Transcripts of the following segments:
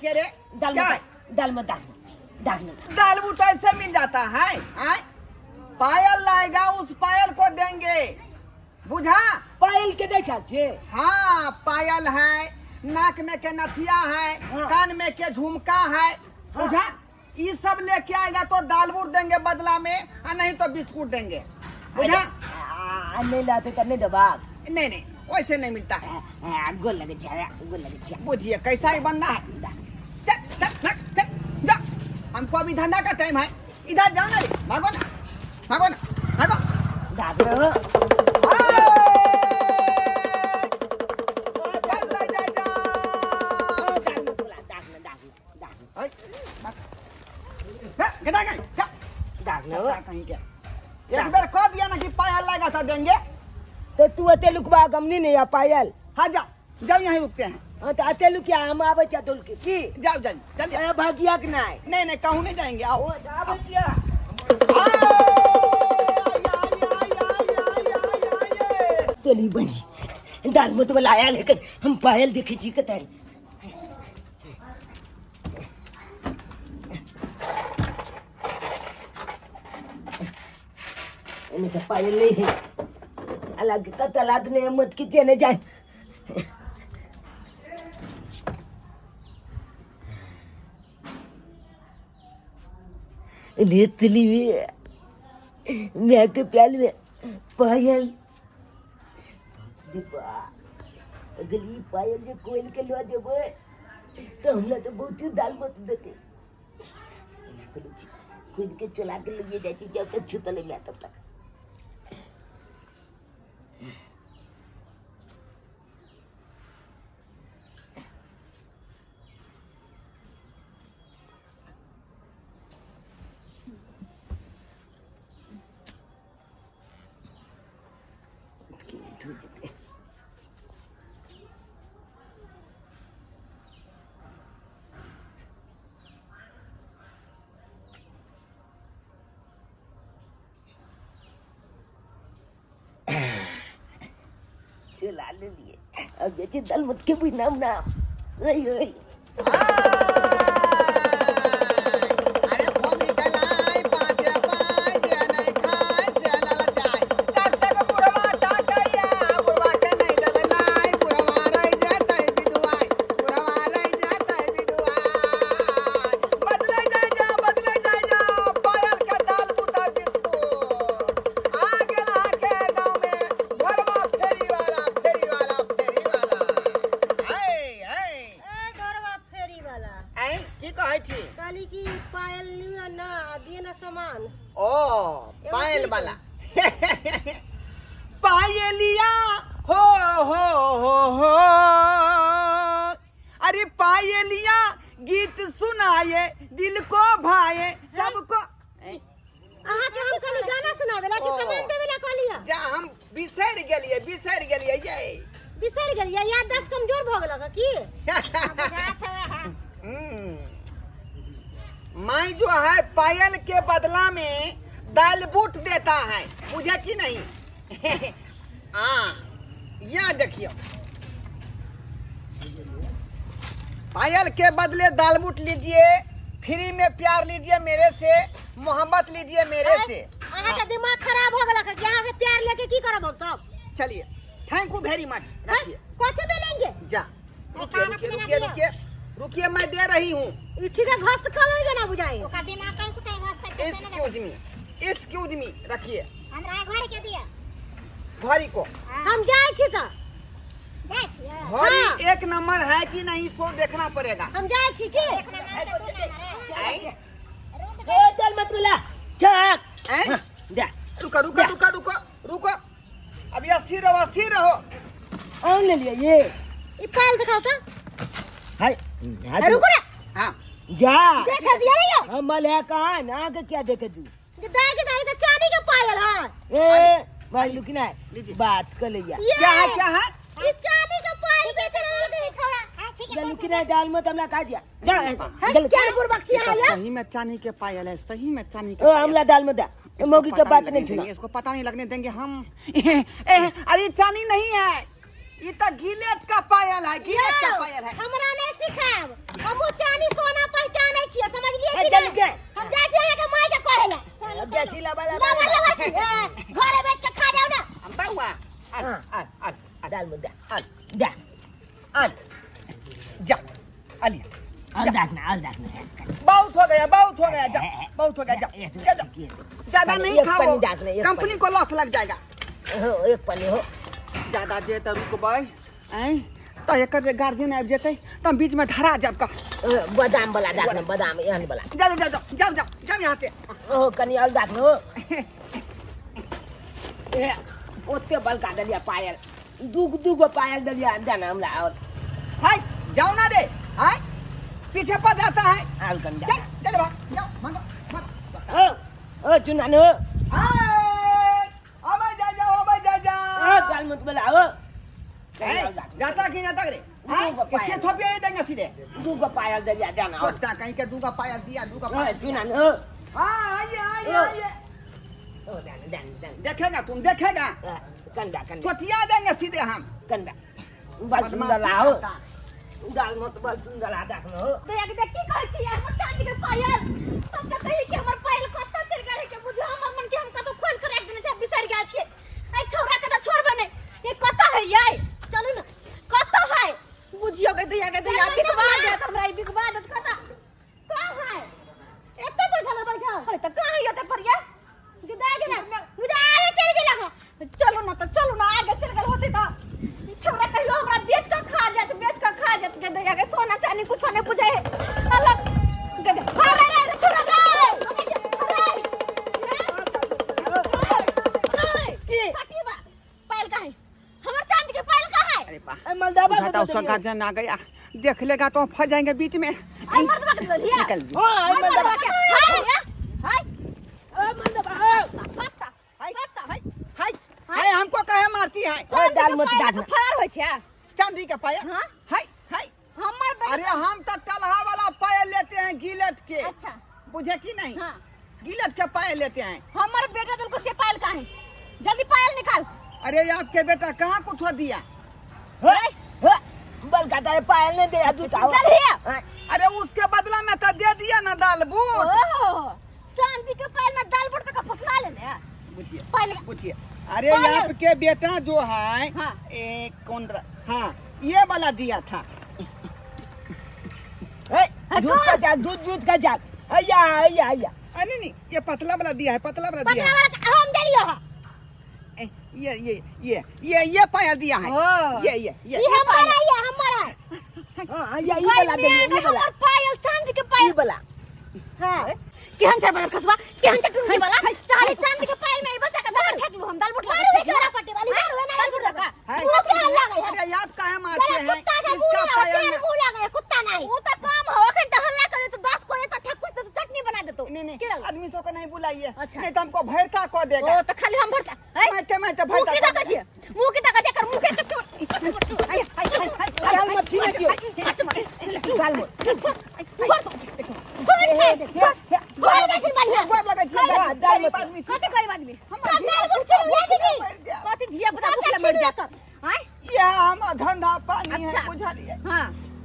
क्या रे? दाल क्या में है? दाल बूट ऐसे मिल जाता है? आय? पायल लाएगा, उस पायल को देंगे, बुझा? पायल के दे चाचे। हाँ, पायल है, नाक में के नथिया है, हाँ। कान में के झुमका है, बुझा? ये सब लेके आएगा तो दाल बूट देंगे बदला में, और नहीं तो बिस्कुट देंगे, बुझा? नहीं लाते करने दबाग। नहीं नहीं, वैसे नहीं मिलता है। गोल लगे छा। बुझिए कैसा ही बंदा है। चल, चल, चल, चल, जा। हमको अभी धंधा का टाइम है, इधर जाओ ना रे, भागो ना, भागो ना, भागो। दागलो। एक बार कह दिया ना कि पायल लगा था देंगे। तो तू अते लुकबा गमनी नहीं आ पायल। हाँ जाओ जाओ, यहीं रुकते हैं। हाँ तो अते लुक क्या हम आवे चातुल की जाओ जाओ चलिए। भागिया के नहीं। नहीं नहीं, कहूँ नहीं जाएंगे, आओ। तेली बनी दाल में तो लाया, लेकिन हम पायल देखे जी के तारी। इन्हें तो पायल नहीं है, अलग का तलाक ने मत की चने जाए। लेतली मैं के प्याल में पायल अगली पायल जो कोयल के लो जब तो हमला तो बहुत ही दाल मत देते कोयल के चला के लिए जाती जब तक छुतले में तब तक। चला ले लिए अब जैसे दाल मत के भी नाम ना ओए ओए अरे भूमि कलाई पाँच पाँच नहीं खाए से ललचाए तक तक बुढ़वा टाकैया बुढ़वा के नहीं देवे लाई बुढ़वा रह जाते विधवाई बुढ़वा रह जाते विधवाई बदले जा पायल का दाल बूटा बिस्कुट आ गेला के गाँव में घरवा फेरी वाला ऐ की कहै छी? काली की पायल लिया ना दिए ना सामान। ओ पायल वाला पायलिया हो अरे पायलिया गीत सुनाए दिल को भाए सबको। आहा के हम खाली गाना सुनावेला कि सामान देवेला कहलिया। जा हम बिसर गेलिए ये बिसर गेलिया, याददाश्त कमजोर भ गेल की? मैं जो है पायल के बदला में दाल बूट देता है, मुझे कि नहीं? हाँ, यह देखियो, पायल के बदले दाल बूट लीजिए, फ्री में प्यार लीजिए मेरे से, मोहब्बत लीजिए मेरे से। आहा का दिमाग खराब हो गेल कि यहाँ से प्यार लेके की करब हम सब? चलिए, थैंक यू वेरी मच। रखिए, कथी में लेंगे? जा रुकिए, मैं दे रही हूँ। ठीक है, घस कल ना बुझाई। एक्सक्यूज मी रखिए। हमरा घर के दिया घड़ी को हम जाए छी त घड़ी एक नंबर है कि नहीं सो देखना पड़ेगा। हम जाए छी की? दाल मत मिला चक हैं? जा रुको अभी स्थिर रहो। आन ले लिया ये ई पायल दिखाओ तो। हाय रुको ना। हाँ जा देख दिया रे यो। हम मले कहां ना के क्या देखे तू दाई तो चांदी के पायल है। ए मालूम कि लीजिए। नहीं बात कर लिया क्या है? ये चांदी का पायल बेचने वाला नहीं छोड़ा। गलू कि नहीं दाल में तुमला कहा दिया जा गल क्या बुरबक छी आया? सही में चांदी के पायल है, सही में चांदी के ओ हमला दाल में दा मोगी का बात नहीं छुना। इसको पता नहीं लगने देंगे हम। अरे चांदी नहीं है, ये तो गिलेट का पायल है, गिलेट का पायल है। हमरा नहीं सिखाब, हम चांदी अलिया और देखना बहुत हो गया जा बहुत हो गया जा ज्यादा नहीं एक खाओ पन्नी डाकना, एक कंपनी को लॉस लग जाएगा एक पन्नी हो ज्यादा जे तो रुकबै हैं तो एकर जे गार्जियन आबि जेतै तो हम बीच में ठहरा जाब का बादाम वाला डाकना बादाम एहन वाला जाओ यहाँ से ओ कनी और डाकना हो ए ओते बलका दलिया पायल दू गो पायल दलिया देना हमरा और हाय जाओ ना दे हाय पीछे पर जाता है आल कन चल चल भाग जाओ मांगो ओ चुना नो हाय अबे जा गाल मत बुलाओ जाता कि जाता करे किसे थोपिया नहीं देंगे सीधे दू गो पायल दलिया देना और छोटा कहीं के दूगा पाया दिया दूगा पाया चुना नो आइए ओ देन देखेगा तुम देखेगा कंदा छोटिया देंगे सीधे हम कंदा बल सुंदर लाओ गाल मत बल सुंदर ला देखनो दया के की कहै छी हमर चांदी के पायल हम त कहि के हमर पायल कत चल गेल के बुझो हमर मन के हम कतो खोल कर रख देने छै बिसर गेल छी ए छौरा के त छोड़बे नै ये कत है ये चलू न कत है बुझियो के दया बिकवा दे हमरा ई बिकवा दे कत का है एते पर घना बैठा है त कहां है एते पर ये कि दे गेल मुझे आगे चल गेल चलो ना आगे चल गेल होते त छोरा कहियो हमरा बेच के खा जात के दया के सोना चांदी कुछ नहीं बुझे अलग रे छोरा पायल का है हमर चांदी के पायल का है अरे वाह मलदाबा घाटा उसका गार्जियन आ गया देख लेगा तो फंस जाएंगे बीच में आई मर्दवा के लिया निकल जी हां मलदाबा के हाय मलदाबा हाय हमको कहे मारती है डाल मत डाकना फरार होय छै चांदी का पायल हां हाय हमर अरे हम तो टलहा वाला पायल लेते हैं गिलट के अच्छा बुझे कि नहीं हां गिलट के पायल लेते हैं हमर बेटा तुमको से पायल का है जल्दी पायल निकाल अरे आपके बेटा कहाँ कुछ दिया बल का तारे पायल ने दे तू चाहो चल हिया अरे उसके बदला में तो दे दिया ना दाल बूट ओह चांदी के पायल में दाल बुट तक फसला लेने पूछिए अरे आपके बेटा जो है हाँ। एक कौन हाँ ये वाला दिया था दूध का जाल अया अरे नहीं ये पतला वाला दिया है पतला वाला हम दे लियो ये पायल दिया है ये हमारा हां ये वाला दे ये वाला हमर पायल चांदी के पायल वाला हां केहन से बदर खसवा केहन से टूटी वाला चाली चांदी के पायल में बच्चा का दबा फेंक लू हम दाल बुट लगा चोरा पट्टी वाली मारू है ना सुर का वो क्या लगा है अरे आप काहे मारते हैं कुत्ता का इसका पायल में मुंह लगा है कुत्ता नहीं वो तो काम हो अखन तो हल्ला करे तो 10 को ये तो ठकुस तो चटनी बना दे तो नहीं आदमी सो को नहीं बुलाइए अच्छा। नहीं तो हमको भरता को देगा ओ तो खाली हम भरता मैं तो भरता मुंह की तक कर मुंह के गाल मत छीनियो गाल मत धंधा पानी है बुझलिए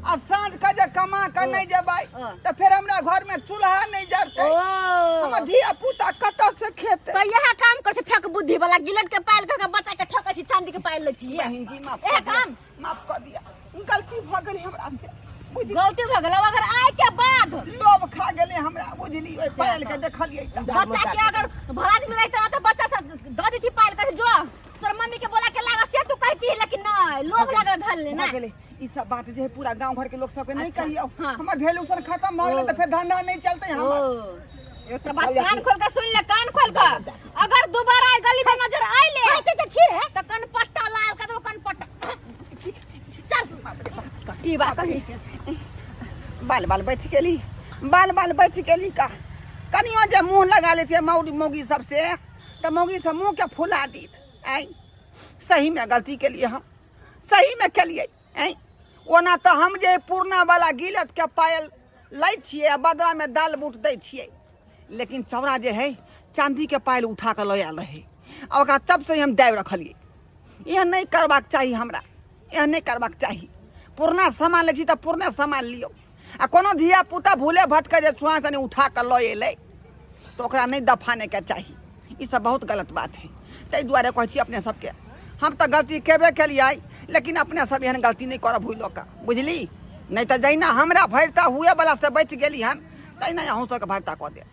आ साँझ का जे कमा कर नहीं जेबै तो फिर हमरा घर में चूल्हा नहीं जरते हम धिया पुता कत से खेते तो यह काम कर से ठक बुद्धि वाला गिलट के पायल के बच्चा के ठक छी चांदी के पायल ले छी बहन जी माफ कर दिया गलती भ गई हमरा से गलती भ गेल अगर आय के बाद लोभ खा गेले हमरा बुझली ओइ पायल के देखलिए त बच्चा के अगर भराज में रहता तो बच्चा से द दी थी पायल कर जो तोर मम्मी के बोला के लागा से तू कहती है लेकिन नहीं लोभ लगा धल ले ना ई सब बात जे पूरा गांव भर के लोग सब के नहीं अच्छा, कहियो हाँ। हमर वैल्यूशन खत्म भ गेले त फिर धंधा नहीं चलते हमर एक बात कान खोल के सुन ले कान खोल के अगर दोबारा गली में नजर आइ ले तो ठीक है तो कन पट्टा लाल कर दो कन पट्टा चल की बात कही बाल बच गेली का कनियो जे मुंह लगा लेते मौगी सबसे तो मौगी से मुंह के फुला दी आई सही में गलती के लिए हम सही में केलिए आई ओना तो हम जे पूर्णा वाला गिलट के पायल लै छिए बदला में दाल बूट दै छिए लेकिन चौड़ा जे है चांदी के पायल उठा के लय आल रहे और ओकरा तब से हम दाबि रखलिए यह नहीं करबाक चाहिए हमरा यह नहीं करबाक चाहिए पुरना सामान लै छी तो पुरना सामान लियो आ कोनो धिया पुता भूले भटके जे छुआ से उठा के लय अयलै तो ओकरा नहीं दफाने के चाहिए ये सब बहुत गलत बात है ताहि दुआरे कहै छी अपने सबके हम तो गलती केबे केलिए लेकिन अपने सब एहन गलती नहीं करब भूलो का बुझली नहीं तो जहिना हमरा भरता हुए वाला से बच गेली हन तहिना अहूँ सबके भरता कऽ दे।